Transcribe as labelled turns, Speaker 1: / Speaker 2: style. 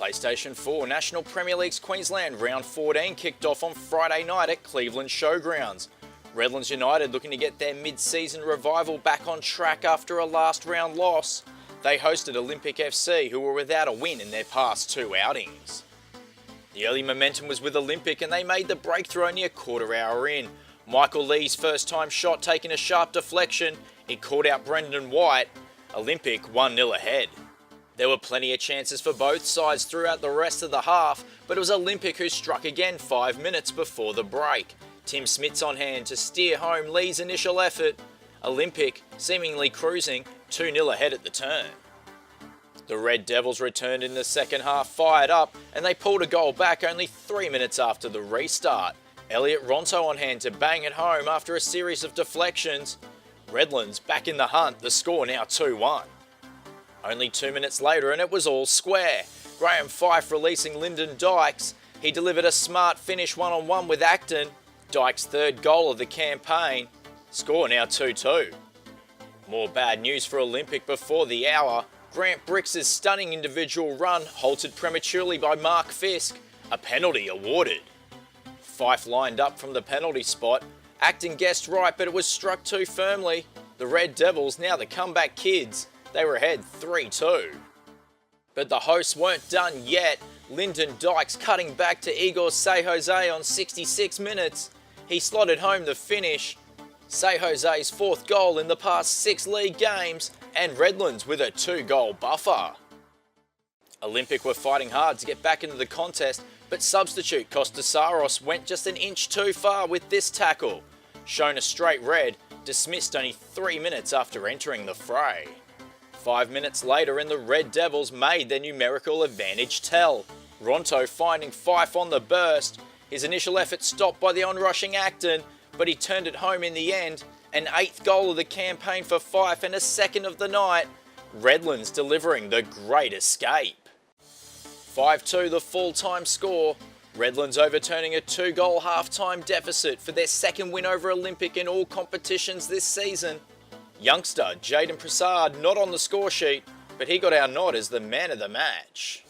Speaker 1: PlayStation 4 National Premier League's Queensland Round 14 kicked off on Friday night at Cleveland Showgrounds. Redlands United looking to get their mid-season revival back on track after a last round loss. They hosted Olympic FC, who were without a win in their past two outings. The early momentum was with Olympic and they made the breakthrough only a quarter hour in. Michael Lee's first time shot taking a sharp deflection, it caught out Brendan White. Olympic 1-0 ahead. There were plenty of chances for both sides throughout the rest of the half, but it was Olympic who struck again 5 minutes before the break. Tim Smith's on hand to steer home Lee's initial effort. Olympic seemingly cruising 2-0 ahead at the turn. The Red Devils returned in the second half fired up and they pulled a goal back only 3 minutes after the restart. Elliot Ronto on hand to bang it home after a series of deflections. Redlands back in the hunt, the score now 2-1. Only 2 minutes later and it was all square. Graham Fife releasing Lyndon Dykes. He delivered a smart finish one-on-one with Acton. Dykes' third goal of the campaign. Score now 2-2. More bad news for Olympic before the hour. Grant Brix's stunning individual run halted prematurely by Mark Fisk. A penalty awarded. Fife lined up from the penalty spot. Acton guessed right, but it was struck too firmly. The Red Devils, now the comeback kids, they were ahead 3-2. But the hosts weren't done yet. Lyndon Dykes cutting back to Igor Say Jose on 66 minutes. He slotted home the finish. Say Jose's fourth goal in the past 6 league games, and Redlands with a 2-goal buffer. Olympic were fighting hard to get back into the contest, but substitute Kostasaros went just an inch too far with this tackle. Shown a straight red, dismissed only 3 minutes after entering the fray. 5 minutes later and the Red Devils made their numerical advantage tell. Ronto finding Fife on the burst. His initial effort stopped by the on-rushing Acton, but he turned it home in the end. An 8th goal of the campaign for Fife and a 2nd of the night. Redlands delivering the great escape. 5-2 the full-time score. Redlands overturning a 2-goal half-time deficit for their 2nd win over Olympic in all competitions this season. Youngster Jaden Prasad not on the score sheet, but he got our nod as the man of the match.